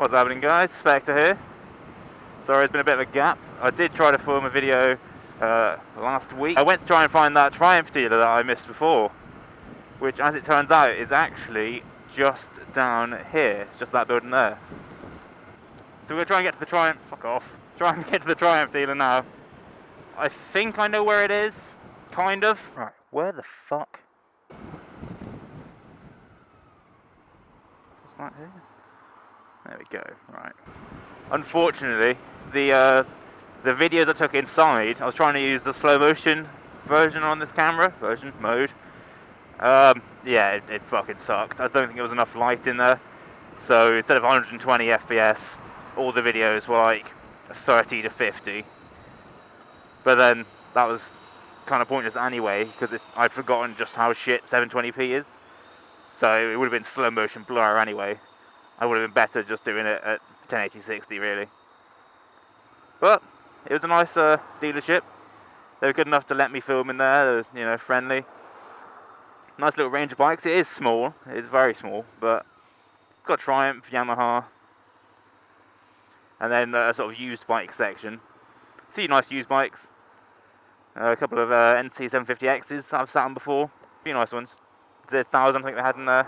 What's happening, guys? Spectre here. Sorry, it's been a bit of a gap. I did try to film a video last week. I went to try and find that Triumph dealer that I missed before, which, as it turns out, is actually just down here. It's just that building there. So we're going to try and get to the Triumph. Fuck off. Try and get to the Triumph dealer now. I think I know where it is. Kind of. Right, where the fuck? What's that here? There we go. Right. Unfortunately, the videos I took inside, I was trying to use the slow motion version on this camera, mode. Yeah, it fucking sucked. I don't think there was enough light in there. So instead of 120 FPS, all the videos were like 30 to 50. But then that was kind of pointless anyway, because I'd forgotten just how shit 720p is. So it would have been slow motion blur anyway. I would have been better just doing it at 1080-60 really. But it was a nice dealership. They were good enough to let me film in there. They were, you know, friendly. Nice little range of bikes. It is small. It is very small, but it's got Triumph, Yamaha, and then a sort of used bike section. A few nice used bikes. A couple of NC 750Xs I've sat on before. A few nice ones. The 1000 I think they had in there.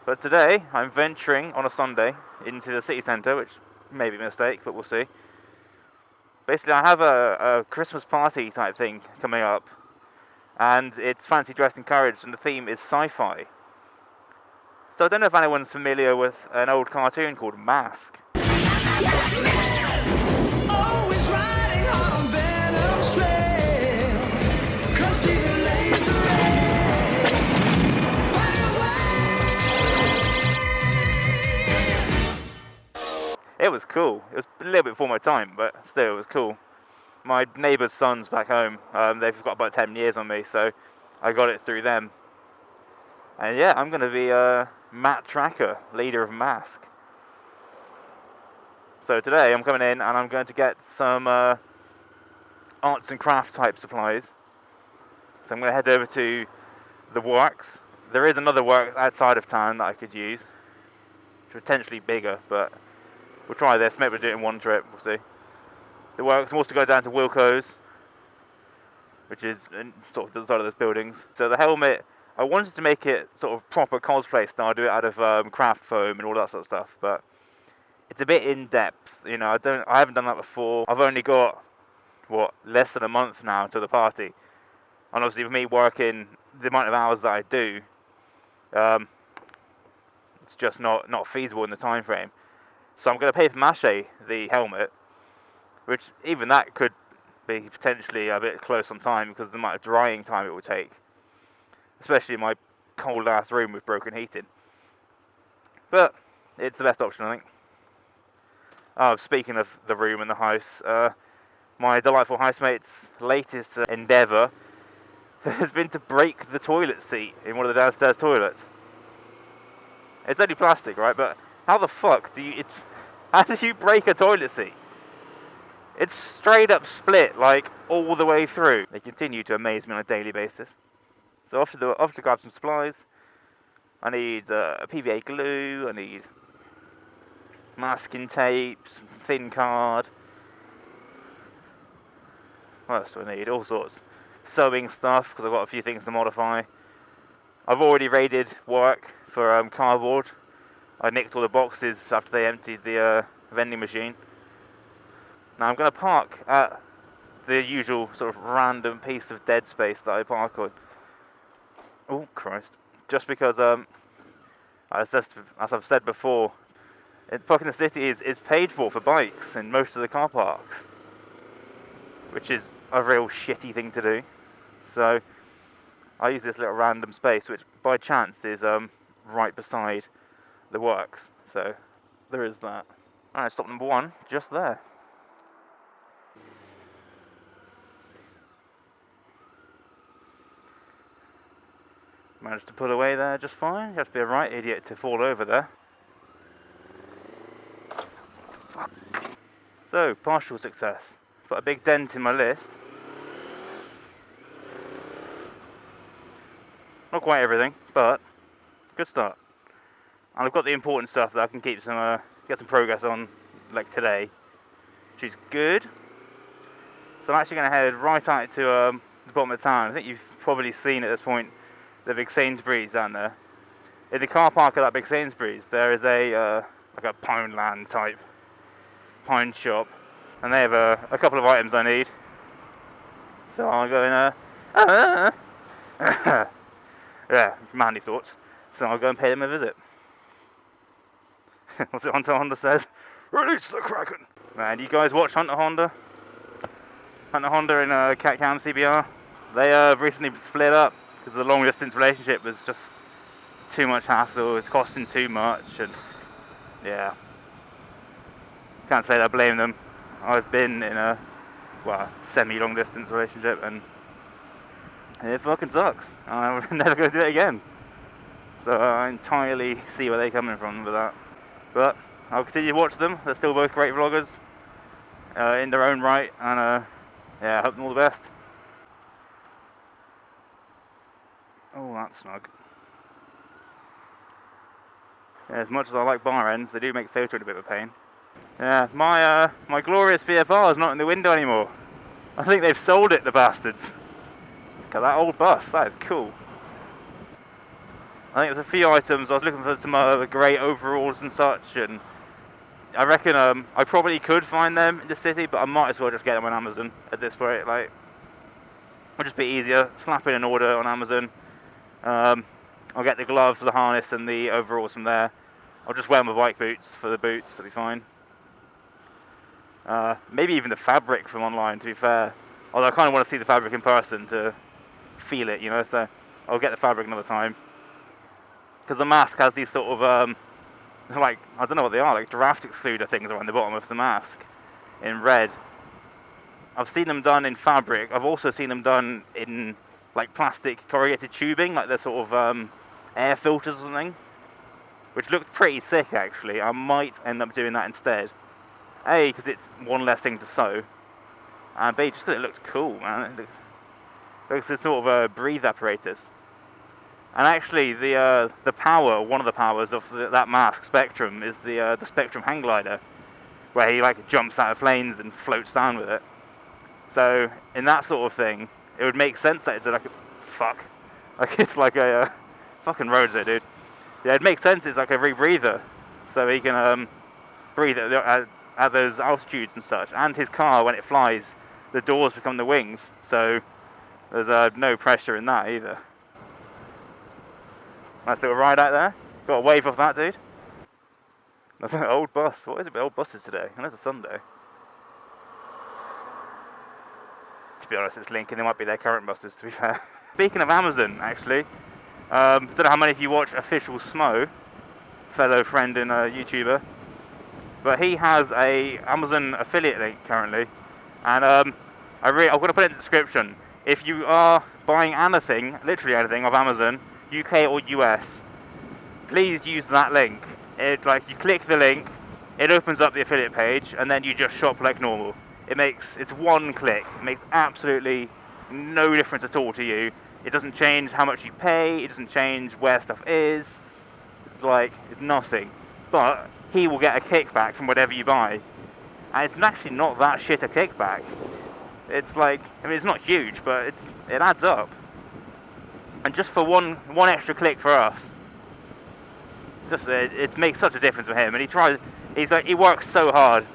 But today I'm venturing on a Sunday into the city centre, which may be a mistake, but we'll see. Basically, I have a Christmas party type thing coming up, and it's fancy dressed encouraged, and the theme is sci-fi. So I don't know if anyone's familiar with an old cartoon called Mask. It was cool. It was a little bit before my time, but still, it was cool. My neighbour's sons back home, they've got about 10 years on me, so I got it through them. And yeah, I'm going to be Matt Tracker, leader of Mask. So today I'm coming in and I'm going to get some arts and craft type supplies. So I'm going to head over to the works. There is another works outside of town that I could use. Potentially bigger, but we'll try this. Maybe we'll do it in one trip. We'll see. The works. I'm also going down to Wilco's, which is in sort of the side of those buildings. So the helmet, I wanted to make it sort of proper cosplay style. Do it out of craft foam and all that sort of stuff. But it's a bit in depth. You know, I haven't done that before. I've only got less than a month now until the party, and obviously with me working the amount of hours that I do, it's just not feasible in the time frame. So I'm going to paper mache the helmet, which even that could be potentially a bit close on time because of the amount of drying time it would take, especially in my cold ass room with broken heating. But it's the best option, I think. Speaking of the room and the house, my delightful housemate's latest endeavour has been to break the toilet seat in one of the downstairs toilets. It's only plastic, right? But how the fuck how do you break a toilet seat? It's straight up split, like, all the way through. They continue to amaze me on a daily basis. So off to grab some supplies. I need a PVA glue, I need masking tape, some thin card. What else do I need? All sorts. Sewing stuff, because I've got a few things to modify. I've already raided work for cardboard. I nicked all the boxes after they emptied the vending machine. Now I'm going to park at the usual sort of random piece of dead space that I park on. Oh Christ! Just because, as I've said before, parking in the city is paid for bikes in most of the car parks, which is a real shitty thing to do. So I use this little random space, which by chance is right beside the works. So there is that. Alright, stop number 1, just there. Managed to pull away there just fine. You have to be a right idiot to fall over there. Fuck. So, partial success. Put a big dent in my list. Not quite everything, but good start. And I've got the important stuff that I can keep some get some progress on, like today, which is good. So I'm actually going to head right out to the bottom of town. I think you've probably seen at this point the big Sainsbury's down there. In the car park of that big Sainsbury's, there is a like a Poundland type pound shop, and they have a couple of items I need. So I'll go in. Yeah, manly thoughts. So I'll go and pay them a visit. What's it Hunter Honda says? Release the Kraken! Man, you guys watch Hunter Honda? Hunter Honda and Cat Cam CBR? They recently split up because the long distance relationship was just too much hassle, it's costing too much, and yeah. Can't say that I blame them. I've been in a, semi-long distance relationship, and it fucking sucks. I'm never going to do it again. So I entirely see where they're coming from with that. But I'll continue to watch them. They're still both great vloggers in their own right, and yeah, I hope them all the best. Oh, that's snug. Yeah, as much as I like bar ends, they do make filtering a bit of a pain. Yeah, my glorious VFR is not in the window anymore. I think they've sold it, the bastards. Look at that old bus, that is cool. I think there's a few items. I was looking for some grey overalls and such, and I reckon I probably could find them in the city, but I might as well just get them on Amazon at this point. Like, it'll just be easier. Slap in an order on Amazon. I'll get the gloves, the harness, and the overalls from there. I'll just wear my bike boots for the boots. That'll be fine. Maybe even the fabric from online, to be fair. Although I kind of want to see the fabric in person to feel it, you know. So I'll get the fabric another time. Because the mask has these sort of, like, I don't know what they are, like draft excluder things around the bottom of the mask in red. I've seen them done in fabric. I've also seen them done in, like, plastic corrugated tubing, like they're sort of air filters or something, which looked pretty sick, actually. I might end up doing that instead. A, because it's one less thing to sew, and B, just because it looks cool, man. It looks a sort of a breathe apparatus. And actually, the power, one of the powers of that mask, Spectrum, is the Spectrum hang glider, where he like jumps out of planes and floats down with it. So in that sort of thing, it would make sense that it's like it's like a fucking roads there, dude. Yeah, it makes sense. It's like a rebreather, so he can breathe at those altitudes and such. And his car, when it flies, the doors become the wings, so there's no pressure in that either. Nice little ride out there. Got a wave off that, dude. Old bus. What is it with old buses today? I know it's a Sunday. To be honest, it's Lincoln. They might be their current buses, to be fair. Speaking of Amazon, actually, don't know how many of you watch Official Smo, fellow friend and YouTuber, but he has a Amazon affiliate link currently, and I'm going to put it in the description. If you are buying anything, literally anything, of Amazon, UK or US, please use that link. You click the link, it opens up the affiliate page, and then you just shop like normal. It's one click. It makes absolutely no difference at all to you. It doesn't change how much you pay. It doesn't change where stuff is. It's nothing. But he will get a kickback from whatever you buy, and it's actually not that shit a kickback. It's it's not huge, but it adds up. And just for one extra click for us, it makes such a difference for him. And he works so hard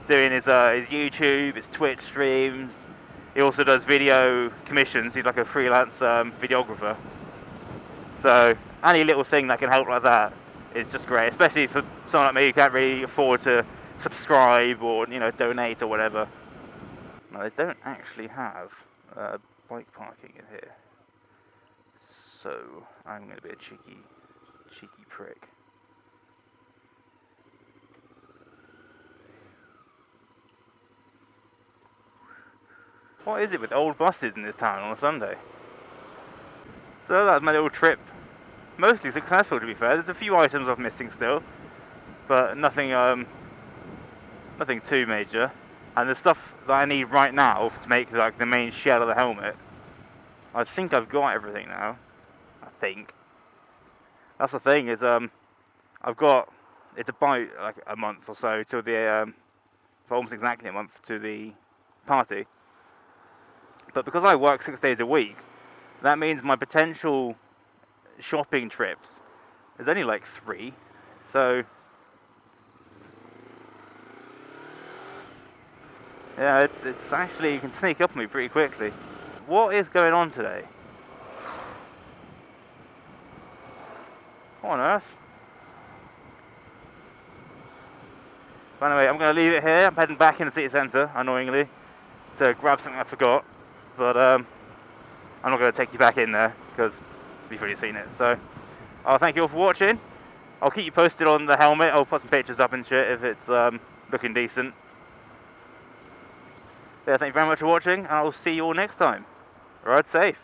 doing his YouTube, his Twitch streams. He also does video commissions. He's like a freelance videographer. So any little thing that can help like that is just great, especially for someone like me who can't really afford to subscribe or donate or whatever. No, they don't actually have bike parking in here. So I'm going to be a cheeky prick. What is it with old buses in this town on a Sunday? So that's my little trip. Mostly successful, to be fair. There's a few items I'm missing still, but nothing too major. And the stuff that I need right now to make the main shell of the helmet, I think I've got everything now. I think. That's the thing is I've got it's about like a month or so till the for almost exactly a month to the party. But because I work 6 days a week, that means my potential shopping trips is only like 3. So yeah, it's actually, you can sneak up on me pretty quickly. What is going on today? What on earth? But anyway, I'm going to leave it here. I'm heading back in the city centre, annoyingly, to grab something I forgot. But I'm not going to take you back in there, because you've already seen it. So I'll thank you all for watching. I'll keep you posted on the helmet. I'll put some pictures up and shit if it's looking decent. Yeah, thank you very much for watching, and I'll see you all next time. Ride safe.